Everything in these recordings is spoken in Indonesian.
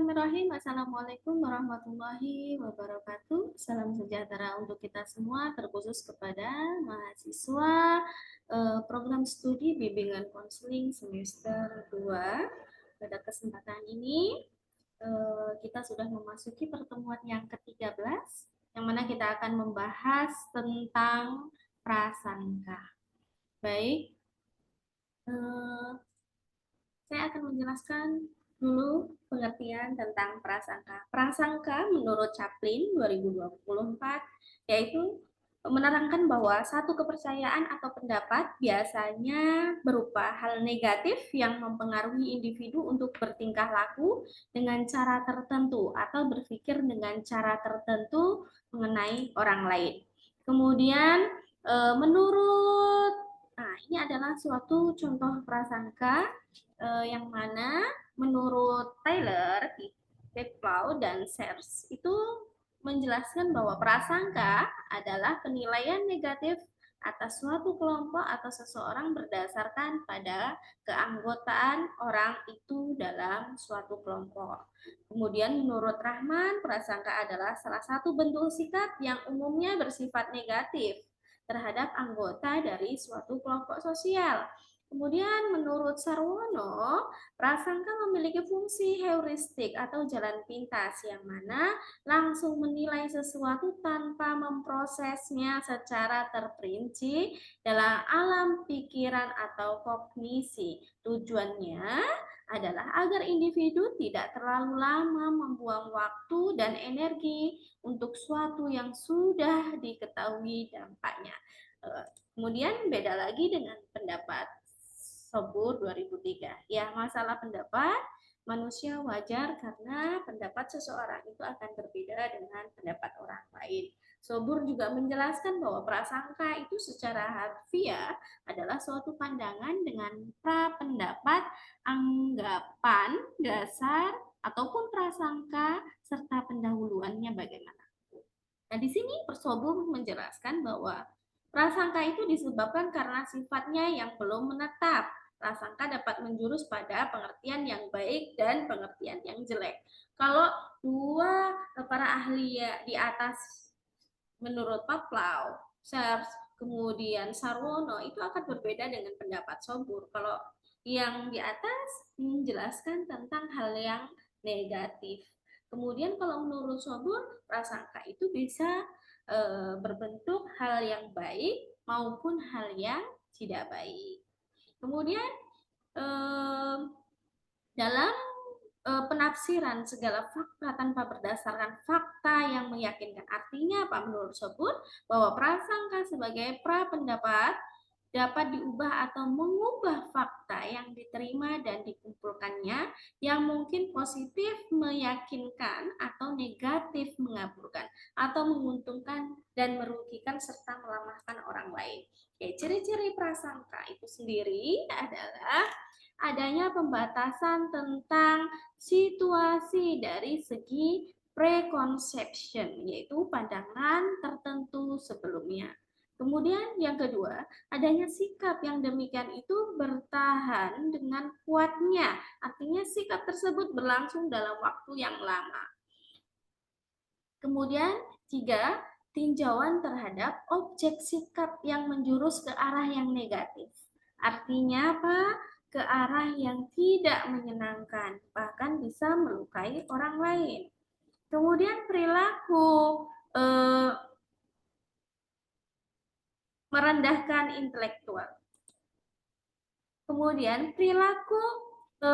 Bismillahirrahmanirrahim. Assalamualaikum warahmatullahi wabarakatuh. Salam sejahtera untuk kita semua, terkhusus kepada mahasiswa program studi bimbingan konseling semester 2. Pada kesempatan ini kita sudah memasuki pertemuan yang ke-13, yang mana kita akan membahas tentang prasangka. Baik, saya akan menjelaskan dulu pengertian tentang prasangka. Prasangka menurut Chaplin 2024 yaitu menerangkan bahwa satu kepercayaan atau pendapat biasanya berupa hal negatif yang mempengaruhi individu untuk bertingkah laku dengan cara tertentu atau berpikir dengan cara tertentu mengenai orang lain. Kemudian ini adalah suatu contoh prasangka yang mana menurut Taylor, Peplau, dan Sears itu menjelaskan bahwa prasangka adalah penilaian negatif atas suatu kelompok atau seseorang berdasarkan pada keanggotaan orang itu dalam suatu kelompok. Kemudian menurut Rahman, prasangka adalah salah satu bentuk sikap yang umumnya bersifat negatif terhadap anggota dari suatu kelompok sosial. Kemudian menurut Sarwono, prasangka memiliki fungsi heuristik atau jalan pintas yang mana langsung menilai sesuatu tanpa memprosesnya secara terperinci dalam alam pikiran atau kognisi. Tujuannya adalah agar individu tidak terlalu lama membuang waktu dan energi untuk suatu yang sudah diketahui dampaknya. Kemudian beda lagi dengan pendapat Sobur 2003. Ya, masalah pendapat manusia wajar karena pendapat seseorang itu akan berbeda dengan pendapat orang lain. Sobur juga menjelaskan bahwa prasangka itu secara harfiah adalah suatu pandangan dengan prapendapat, anggapan, dasar, ataupun prasangka serta pendahuluannya bagaimana. Nah, di sini Sobur menjelaskan bahwa prasangka itu disebabkan karena sifatnya yang belum menetap. Prasangka dapat menjurus pada pengertian yang baik dan pengertian yang jelek. Kalau dua para ahli di atas menurut Peplau, Sears, kemudian Sarwono itu akan berbeda dengan pendapat Sobur. Kalau yang di atas menjelaskan tentang hal yang negatif. Kemudian kalau menurut Sobur, prasangka itu bisa berbentuk hal yang baik maupun hal yang tidak baik. Kemudian dalam penafsiran segala fakta tanpa berdasarkan fakta yang meyakinkan. Artinya apa menurut Sobur? Bahwa prasangka sebagai prapendapat dapat diubah atau mengubah fakta yang diterima dan dikumpulkannya yang mungkin positif meyakinkan atau negatif mengaburkan atau menguntungkan dan merugikan serta melemahkan orang lain. Oke, ciri-ciri prasangka itu sendiri adalah adanya pembatasan tentang situasi dari segi preconception, yaitu pandangan tertentu sebelumnya. Kemudian yang kedua, adanya sikap yang demikian itu bertahan dengan kuatnya, artinya sikap tersebut berlangsung dalam waktu yang lama. Kemudian tiga, tinjauan terhadap objek sikap yang menjurus ke arah yang negatif. Artinya apa? Ke arah yang tidak menyenangkan, bahkan bisa melukai orang lain. Kemudian perilaku merendahkan intelektual. Kemudian perilaku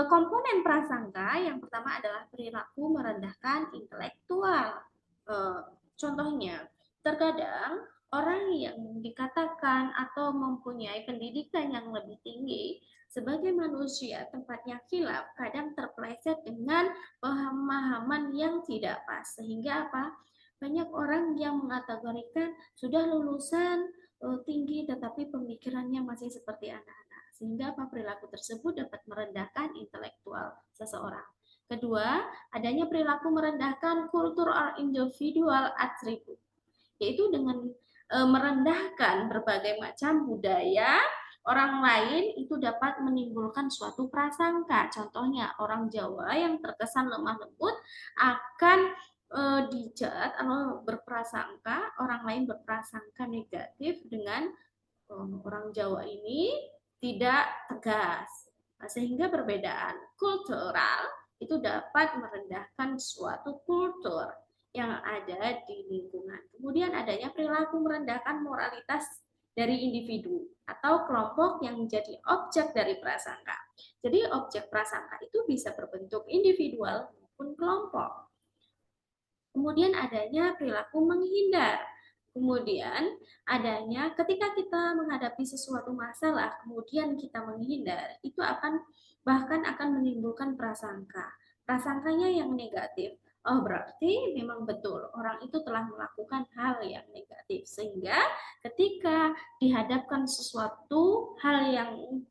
komponen prasangka yang pertama adalah perilaku merendahkan intelektual. Contohnya, terkadang orang yang dikatakan atau mempunyai pendidikan yang lebih tinggi sebagai manusia tempatnya khilaf kadang terpeleset dengan pemahaman yang tidak pas, sehingga apa? Banyak orang yang mengategorikan sudah lulusan tinggi tetapi pemikirannya masih seperti anak-anak, sehingga apa? Perilaku tersebut dapat merendahkan intelektual seseorang. Kedua, adanya perilaku merendahkan kultur or individual attribute, yaitu dengan merendahkan berbagai macam budaya, orang lain itu dapat menimbulkan suatu prasangka. Contohnya, orang Jawa yang terkesan lemah lembut akan dijat atau berprasangka, orang lain berprasangka negatif dengan orang Jawa ini tidak tegas. Nah, sehingga perbedaan kultural itu dapat merendahkan suatu kultur yang ada di lingkungan. Kemudian adanya perilaku merendahkan moralitas dari individu atau kelompok yang menjadi objek dari prasangka. Jadi objek prasangka itu bisa berbentuk individual maupun kelompok. Kemudian adanya perilaku menghindar. Kemudian adanya ketika kita menghadapi sesuatu masalah, kemudian kita menghindar, itu bahkan akan menimbulkan prasangka. Prasangkanya yang negatif. Oh, berarti memang betul orang itu telah melakukan hal yang negatif. Sehingga ketika dihadapkan sesuatu hal yang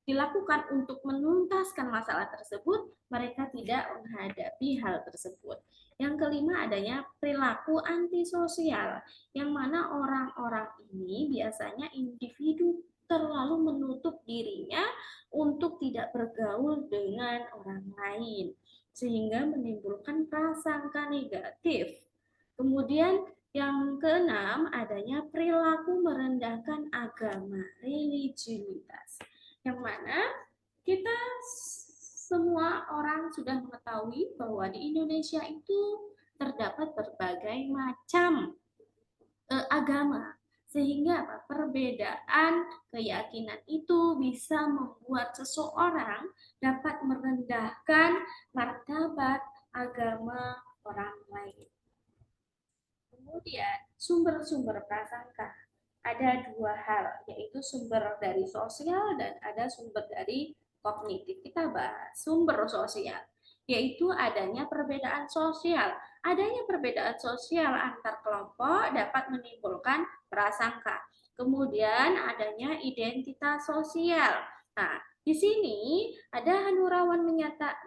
dilakukan untuk menuntaskan masalah tersebut, mereka tidak menghadapi hal tersebut. Yang kelima adanya perilaku antisosial, yang mana orang-orang ini biasanya individu terlalu menutup dirinya untuk tidak bergaul dengan orang lain, sehingga menimbulkan prasangka negatif. Kemudian yang keenam adanya perilaku merendahkan agama, religiusitas, yang mana kita semua orang sudah mengetahui bahwa di Indonesia itu terdapat berbagai macam agama, sehingga perbedaan keyakinan itu bisa membuat seseorang dapat merendahkan martabat agama orang lain. Kemudian sumber-sumber prasangka ada dua hal, yaitu sumber dari sosial dan ada sumber dari kognitif. Kita bahas sumber sosial, yaitu adanya perbedaan sosial. Adanya perbedaan sosial antar kelompok dapat menimbulkan prasangka. Kemudian adanya identitas sosial. Nah, di sini ada Hanurawan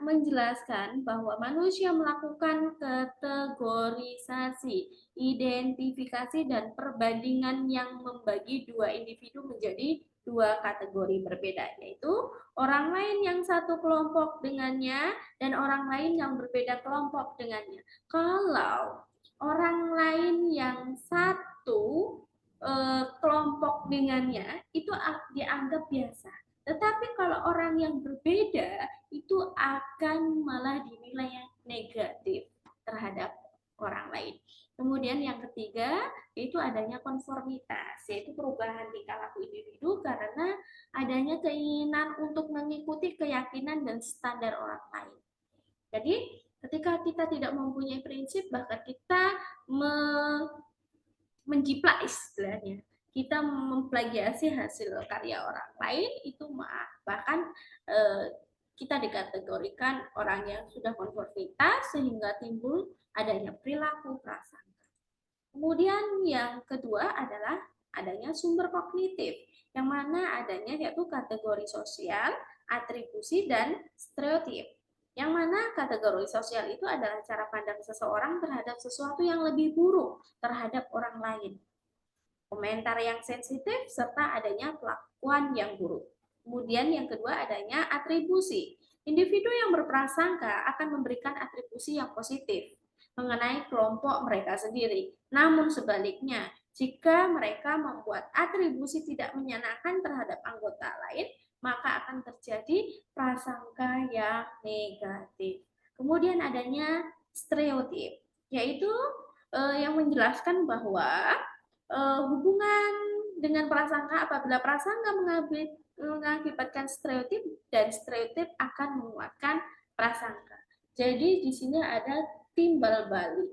menjelaskan bahwa manusia melakukan kategorisasi, identifikasi, dan perbandingan yang membagi dua individu menjadi dua kategori berbeda, yaitu orang lain yang satu kelompok dengannya dan orang lain yang berbeda kelompok dengannya. Kalau orang lain yang satu kelompok dengannya itu dianggap biasa. Tetapi kalau orang yang berbeda itu akan malah dinilai negatif terhadap orang lain. Kemudian yang ketiga yaitu adanya konformitas, yaitu perubahan tingkah laku individu karena adanya keinginan untuk mengikuti keyakinan dan standar orang lain. Jadi ketika kita tidak mempunyai prinsip, bahkan kita menjiplak istilahnya, kita memplagiasi hasil karya orang lain, itu bahkan kita dikategorikan orang yang sudah konformitas sehingga timbul adanya perilaku prasangka. Kemudian yang kedua adalah adanya sumber kognitif, yang mana adanya yaitu kategori sosial, atribusi, dan stereotip. Yang mana kategori sosial itu adalah cara pandang seseorang terhadap sesuatu yang lebih buruk terhadap orang lain, komentar yang sensitif, serta adanya kelakuan yang buruk. Kemudian yang kedua adanya atribusi. Individu yang berprasangka akan memberikan atribusi yang positif mengenai kelompok mereka sendiri. Namun sebaliknya, jika mereka membuat atribusi tidak menyenangkan terhadap anggota lain, maka akan terjadi prasangka yang negatif. Kemudian adanya stereotip, yaitu yang menjelaskan bahwa hubungan dengan prasangka, apabila prasangka mengakibatkan stereotip dan stereotip akan menguatkan prasangka. Jadi di sini ada timbal balik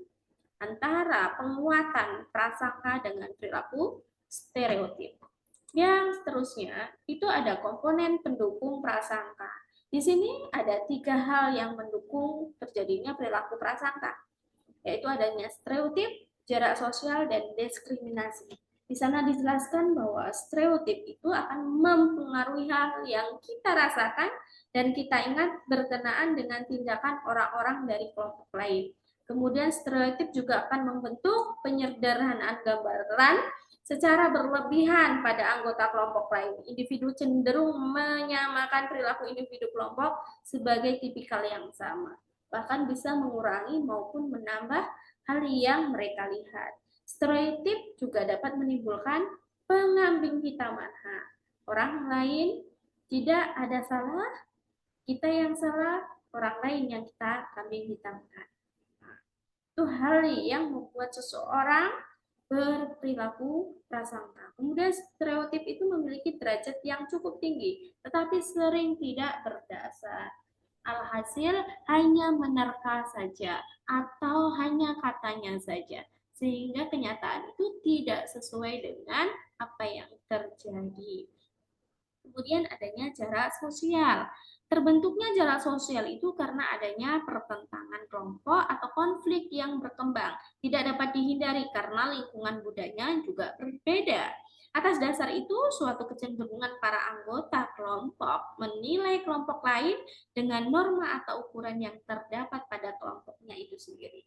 antara penguatan prasangka dengan perilaku stereotip. Yang seterusnya itu ada komponen pendukung prasangka. Di sini ada 3 hal yang mendukung terjadinya perilaku prasangka, yaitu adanya stereotip, jarak sosial, dan diskriminasi. Di sana dijelaskan bahwa stereotip itu akan mempengaruhi hal yang kita rasakan dan kita ingat berkenaan dengan tindakan orang-orang dari kelompok lain. Kemudian stereotip juga akan membentuk penyederhanaan gambaran secara berlebihan pada anggota kelompok lain. Individu cenderung menyamakan perilaku individu kelompok sebagai tipikal yang sama, bahkan bisa mengurangi maupun menambah hal yang mereka lihat. Stereotip juga dapat menimbulkan pengambing hitam. Orang lain tidak ada salah, kita yang salah, orang lain yang kita kambing hitamkan. Itu hal yang membuat seseorang berperilaku prasangka. Kemudian stereotip itu memiliki derajat yang cukup tinggi, tetapi sering tidak berdasar. Alhasil hanya menerka saja atau hanya katanya saja, sehingga kenyataan itu tidak sesuai dengan apa yang terjadi. Kemudian adanya jarak sosial. Terbentuknya jarak sosial itu karena adanya pertentangan kelompok atau konflik yang berkembang. Tidak dapat dihindari karena lingkungan budaya juga berbeda. Atas dasar itu, suatu kecenderungan para anggota kelompok menilai kelompok lain dengan norma atau ukuran yang terdapat pada kelompoknya itu sendiri.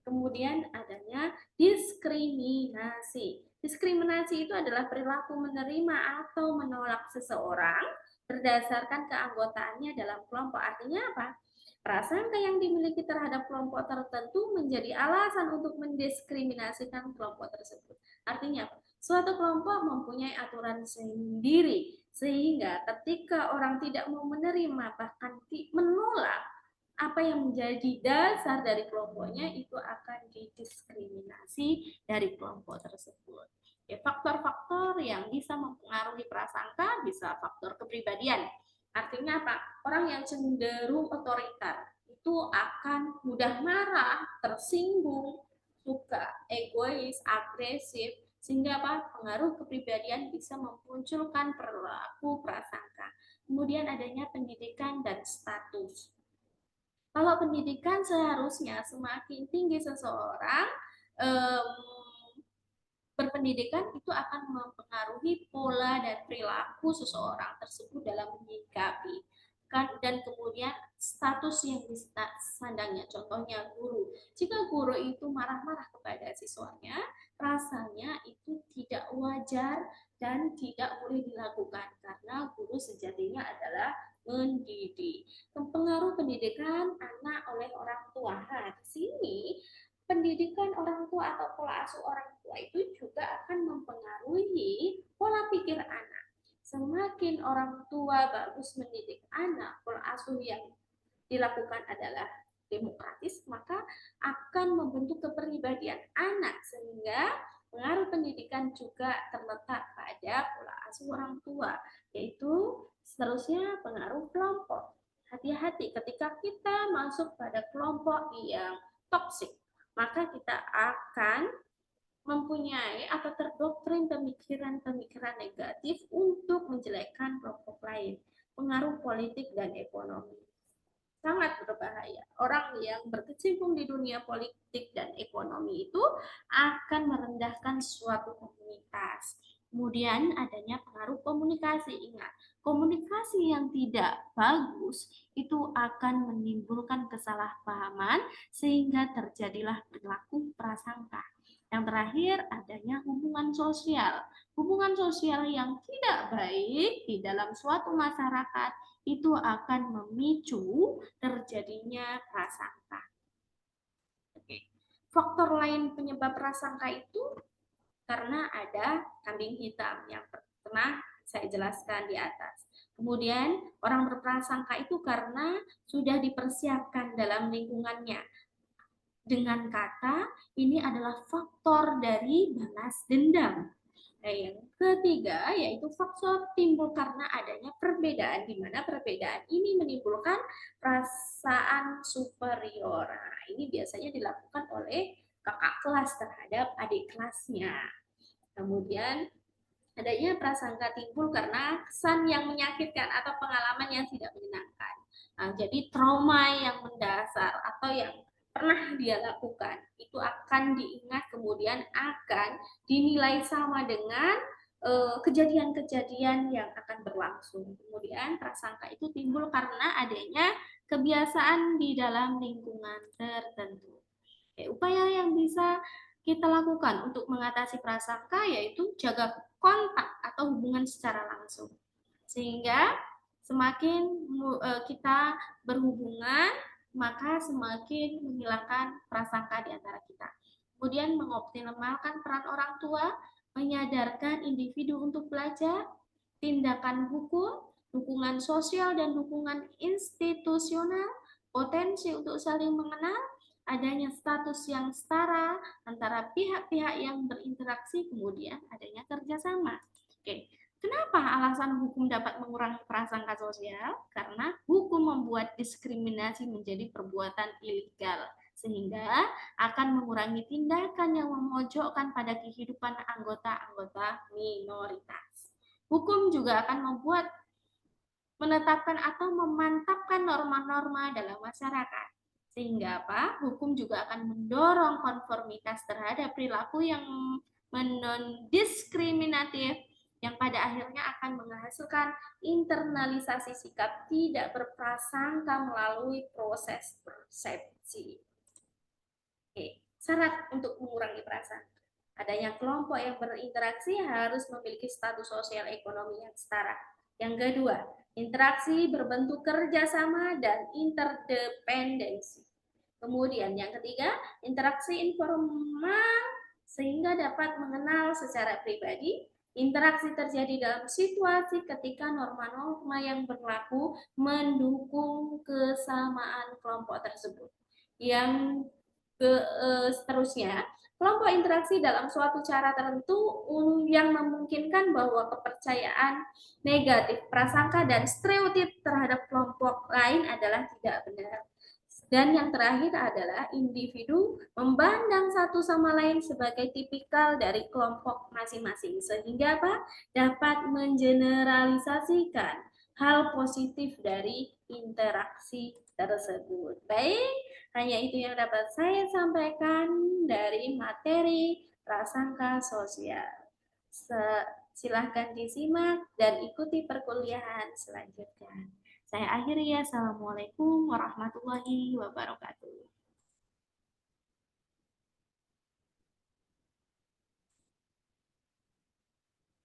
Kemudian adanya diskriminasi. Diskriminasi itu adalah perilaku menerima atau menolak seseorang berdasarkan keanggotaannya dalam kelompok. Artinya apa? Prasangka yang dimiliki terhadap kelompok tertentu menjadi alasan untuk mendiskriminasikan kelompok tersebut. Artinya apa? Suatu kelompok mempunyai aturan sendiri, sehingga ketika orang tidak mau menerima bahkan menolak apa yang menjadi dasar dari kelompoknya, itu akan didiskriminasi dari kelompok tersebut. Ya, faktor-faktor yang bisa mempengaruhi prasangka bisa faktor kepribadian. Artinya apa? Orang yang cenderung otoriter itu akan mudah marah, tersinggung, suka egois, agresif, sehingga apa? Pengaruh kepribadian bisa memunculkan perilaku prasangka. Kemudian adanya pendidikan dan status. Kalau pendidikan seharusnya semakin tinggi seseorang berpendidikan itu akan mempengaruhi pola dan perilaku seseorang tersebut dalam menyikapi dan kemudian status yang disandangnya. Contohnya guru. Jika guru itu marah-marah kepada siswanya, rasanya itu tidak wajar dan tidak boleh dilakukan karena guru sejatinya adalah mendidik. Pengaruh pendidikan anak oleh orang tua. Nah, di sini pendidikan orang tua atau pola asuh orang tua itu juga akan mempengaruhi pola pikir anak. Semakin orang tua bagus mendidik anak, pola asuh yang dilakukan adalah demokratis, maka akan membentuk kepribadian anak, sehingga pengaruh pendidikan juga terletak pada pola asuh orang tua, yaitu seterusnya pengaruh kelompok. Hati-hati ketika kita masuk pada kelompok yang toksik, maka kita akan mempunyai atau terdoktrin pemikiran-pemikiran negatif untuk menjelekkan kelompok lain. Pengaruh politik dan ekonomi sangat berbahaya. Orang yang berkecimpung di dunia politik dan ekonomi itu akan merendahkan suatu komunitas. Kemudian adanya pengaruh komunikasi. Ingat, komunikasi yang tidak bagus itu akan menimbulkan kesalahpahaman sehingga terjadilah perilaku prasangka. Yang terakhir adanya hubungan sosial. Hubungan sosial yang tidak baik di dalam suatu masyarakat itu akan memicu terjadinya prasangka. Oke. Faktor lain penyebab prasangka itu karena ada kambing hitam yang pernah saya jelaskan di atas. Kemudian orang berprasangka itu karena sudah dipersiapkan dalam lingkungannya. Dengan kata, ini adalah faktor dari balas dendam. Nah, yang ketiga yaitu faktor timbul karena adanya perbedaan, di mana perbedaan ini menimbulkan perasaan superior. Nah, ini biasanya dilakukan oleh kakak kelas terhadap adik kelasnya. Kemudian adanya prasangka timbul karena kesan yang menyakitkan atau pengalaman yang tidak menyenangkan. Nah, jadi trauma yang mendasar atau yang pernah dia lakukan itu akan diingat, kemudian akan dinilai sama dengan kejadian-kejadian yang akan berlangsung. Kemudian prasangka itu timbul karena adanya kebiasaan di dalam lingkungan tertentu. Upaya yang bisa kita lakukan untuk mengatasi prasangka yaitu jaga kontak atau hubungan secara langsung. Sehingga semakin kita berhubungan, maka semakin menghilangkan prasangka di antara kita. Kemudian mengoptimalkan peran orang tua, menyadarkan individu untuk belajar, tindakan hukum, dukungan sosial dan dukungan institusional, potensi untuk saling mengenal, adanya status yang setara antara pihak-pihak yang berinteraksi, kemudian adanya kerjasama. Oke, kenapa alasan hukum dapat mengurangi prasangka sosial? Karena hukum membuat diskriminasi menjadi perbuatan ilegal, sehingga akan mengurangi tindakan yang memojokkan pada kehidupan anggota-anggota minoritas. Hukum juga akan membuat menetapkan atau memantapkan norma-norma dalam masyarakat. Sehingga apa? Hukum juga akan mendorong konformitas terhadap perilaku yang non-diskriminatif yang pada akhirnya akan menghasilkan internalisasi sikap tidak berprasangka melalui proses persepsi. Oke, syarat untuk mengurangi prasangka. Adanya kelompok yang berinteraksi harus memiliki status sosial ekonomi yang setara. Yang kedua, interaksi berbentuk kerjasama dan interdependensi. Kemudian yang ketiga, interaksi informal sehingga dapat mengenal secara pribadi. Interaksi terjadi dalam situasi ketika norma-norma yang berlaku mendukung kesamaan kelompok tersebut. Yang seterusnya, kelompok interaksi dalam suatu cara tertentu yang memungkinkan bahwa kepercayaan negatif, prasangka, dan stereotip terhadap kelompok lain adalah tidak benar. Dan yang terakhir adalah individu memandang satu sama lain sebagai tipikal dari kelompok masing-masing, sehingga apa? Dapat mengeneralisasikan hal positif dari interaksi tersebut. Baik, hanya itu yang dapat saya sampaikan dari materi prasangka sosial. Silahkan disimak dan ikuti perkuliahan selanjutnya. Saya akhiri ya. Assalamualaikum warahmatullahi wabarakatuh.